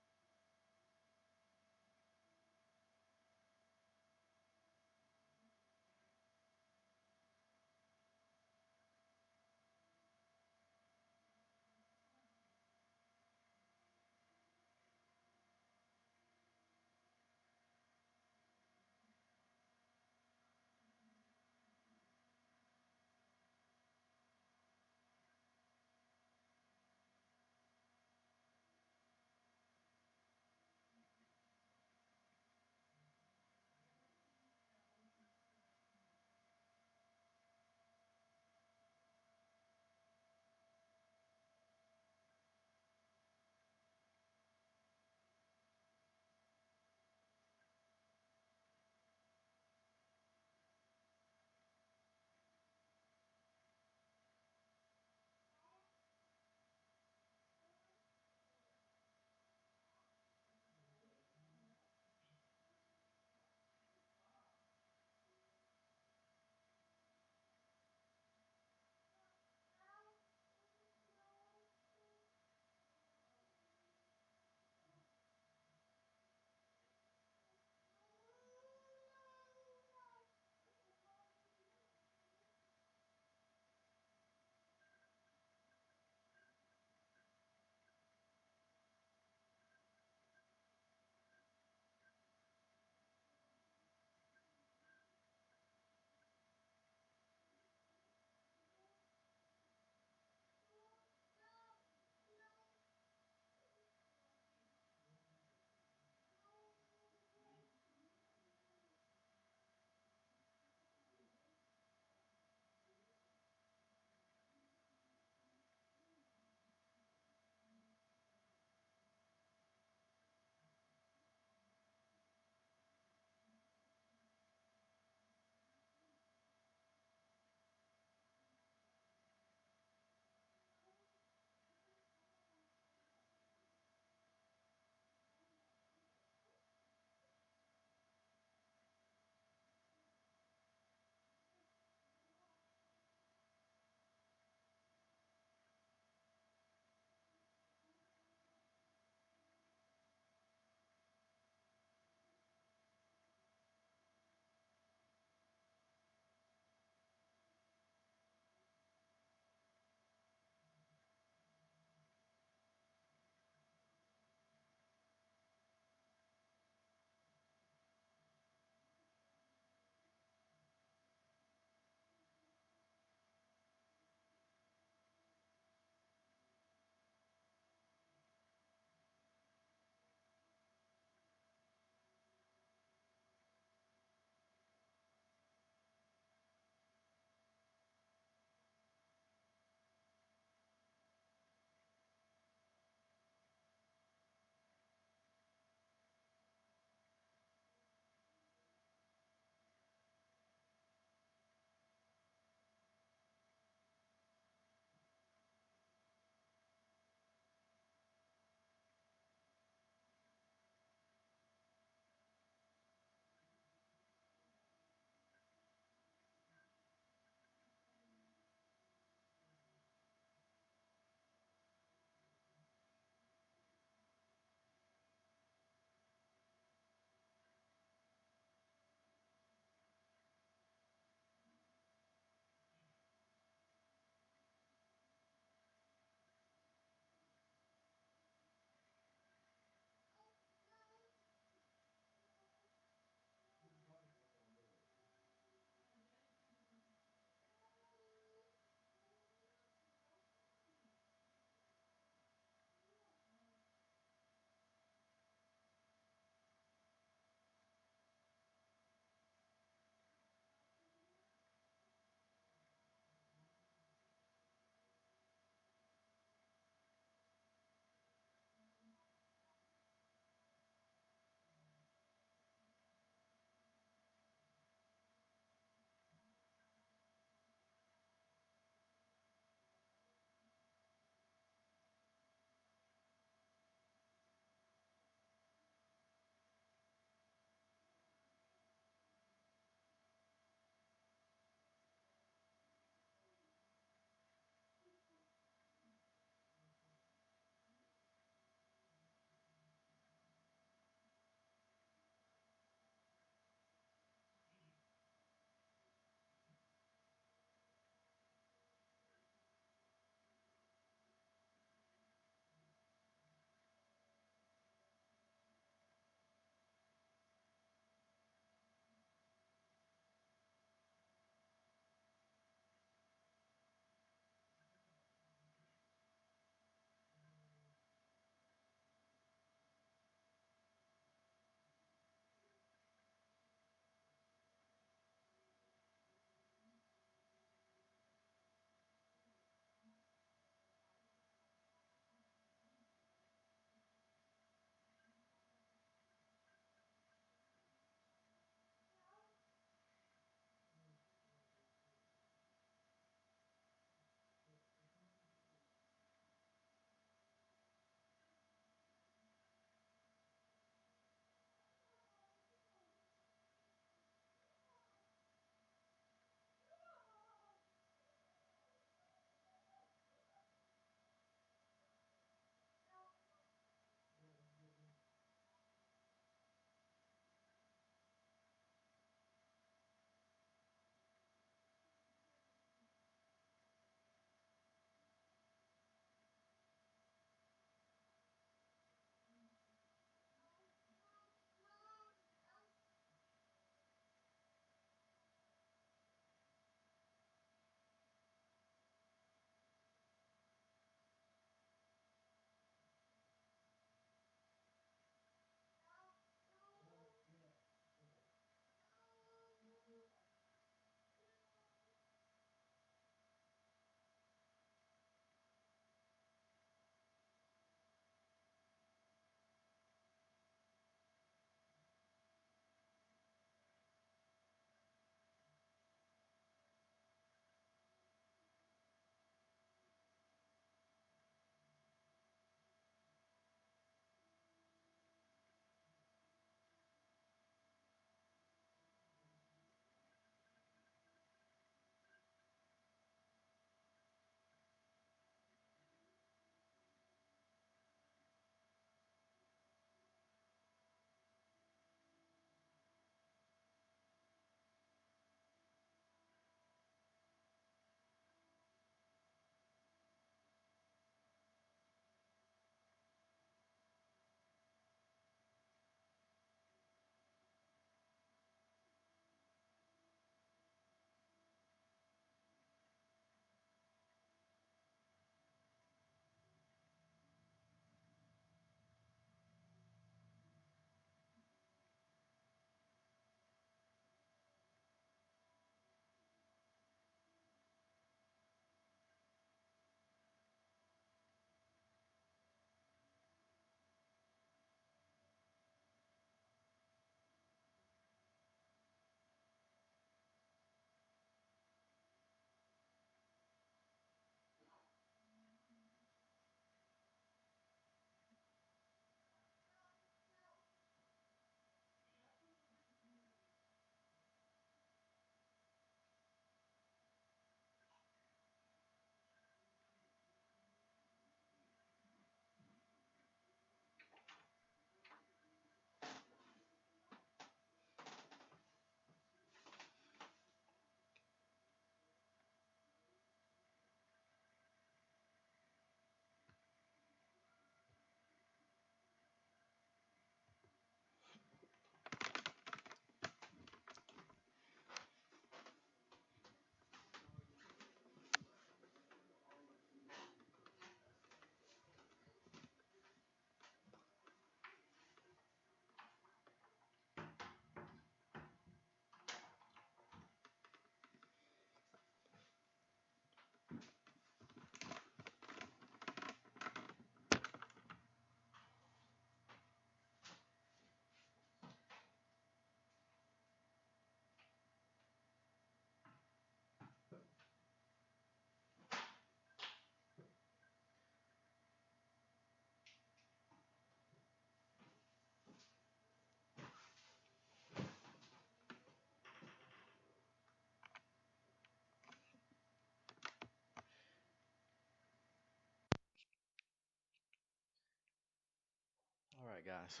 right, guys.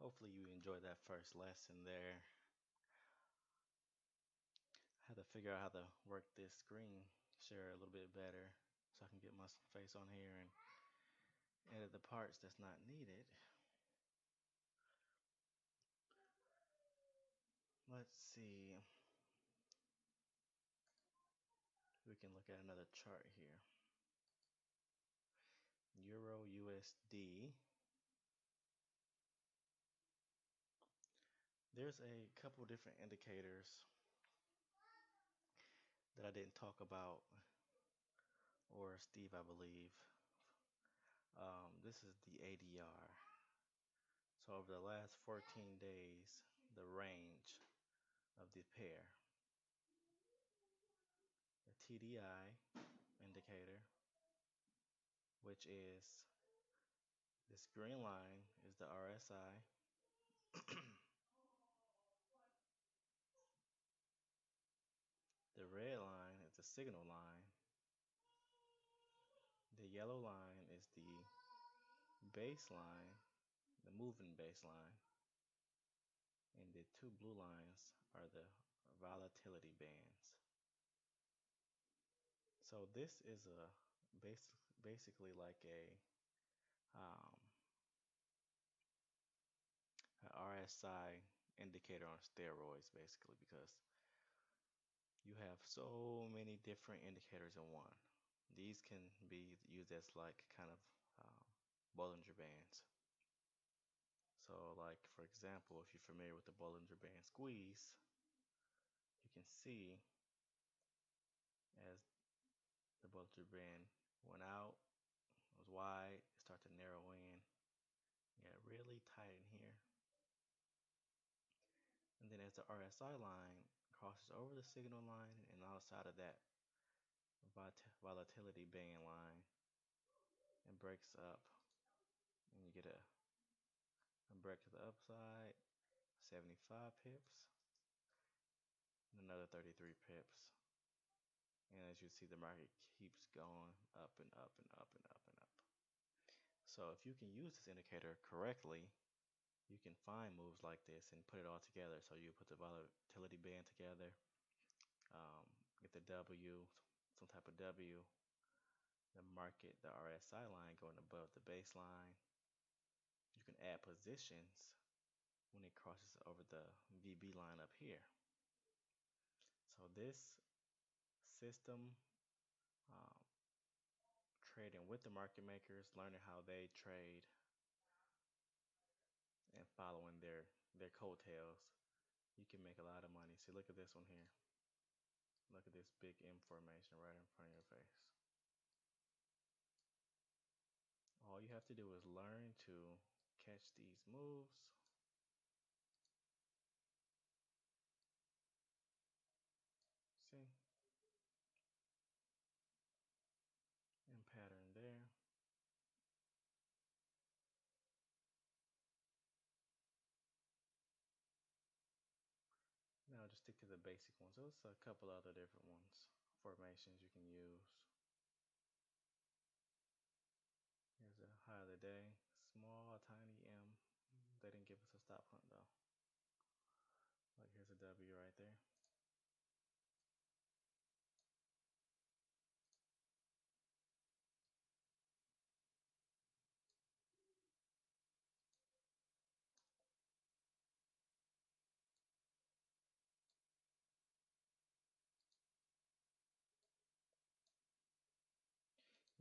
Hopefully you enjoyed that first lesson there. I had to figure out how to work this screen share a little bit better so I can get my face on here and edit the parts that's not needed. Let's see. We can look at another chart here. Euro USD. There's a couple different indicators that I didn't talk about, or Steve, I believe. This is the ADR. So over the last 14 days, the range of the pair. The TDI indicator, which is this green line, is the RSI. The red line is the signal line. The yellow line is the baseline, the moving baseline. And the two blue lines are the volatility bands. So this is a basically like um, an RSI indicator on steroids, basically, because you have so many different indicators in one. These can be used as like kind of um, Bollinger Bands. So like for example, if you're familiar with the Bollinger Band squeeze, you can see as the Bollinger Band went out, it was wide, it started to narrow in, got really tight in here. And then as the RSI line crosses over the signal line and outside of that volatility band line, it breaks up and you get a break to the upside, 75 pips, and another 33 pips. And as you see, the market keeps going up and up and up and up and up. So if you can use this indicator correctly, you can find moves like this and put it all together. So you put the volatility band together, get the W, some type of W, the market, the RSI line going above the baseline. You can add positions when it crosses over the VB line up here. So this system, um, trading with the market makers, learning how they trade and following their coattails, you can make a lot of money. See, look at this one here. Look at this big M formation right in front of your face. All you have to do is learn to catch these moves. See? And pattern there. Now just stick to the basic ones. There's a couple other different ones, formations you can use. Here's a high of the day, small, tiny M. They didn't give us a stop hunt though. Like here's a W right there.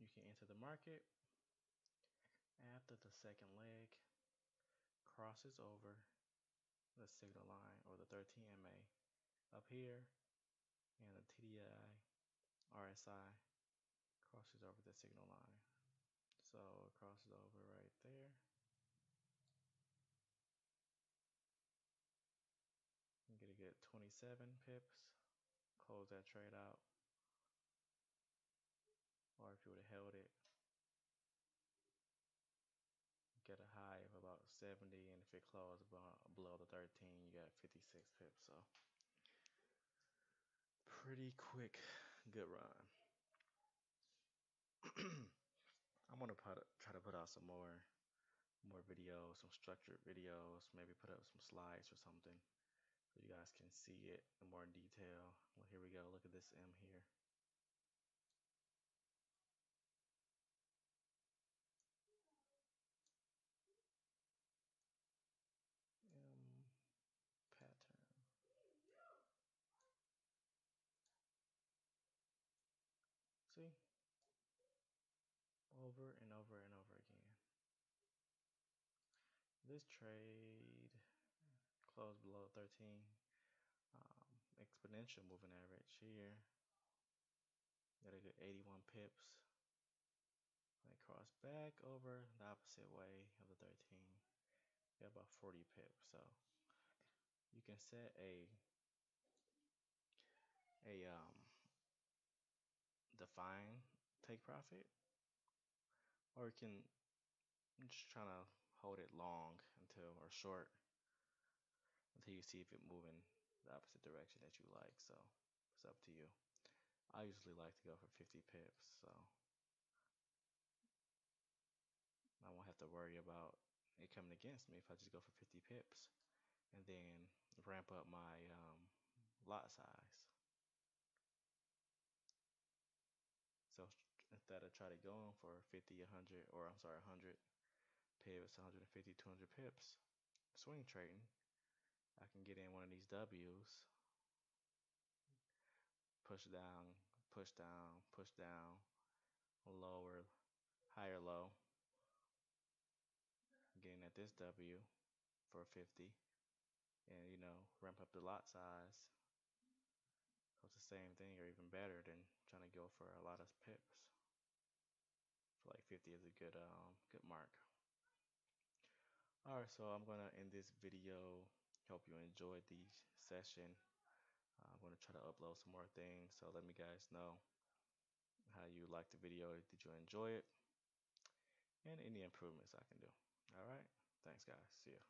You can enter the market after the second leg crosses over the signal line or the 13 MA up here, and the TDI RSI crosses over the signal line. So it crosses over right there. You get a good 27 pips. Close that trade out. Or if you would have held it, get a high of about 70, and if it closed below the 13, you got 56 pips. So pretty quick, good run. I'm gonna try to put out some more more videos, some structured videos, maybe put up some slides or something so you guys can see it in more detail. Well, here we go. Look at this M here. M pattern. See? Over and over and over again. This trade closed below 13. Exponential moving average here. Got a good 81 pips. And cross back over the opposite way of the 13. Got about 40 pips. So you can set a define take profit, or you can just try to hold it long until or short until you see if it moving the opposite direction that you like. So it's up to you. I usually like to go for 50 pips, so I won't have to worry about it coming against me if I just go for 50 pips and then ramp up my lot size. So instead of try to go for 50, 100, or I'm sorry, 100 pips, 150, 200 pips, swing trading, I can get in one of these W's, push down, push down, push down, lower, higher low, getting at this W for 50, and ramp up the lot size. So it's the same thing or even better than trying to go for a lot of pips. I feel like 50 is a good mark. Alright, so I'm gonna end this video. Hope you enjoyed the session. I'm gonna try to upload some more things, so let me guys know how you liked the video. Did you enjoy it? And any improvements I can do. Alright, thanks guys. See ya.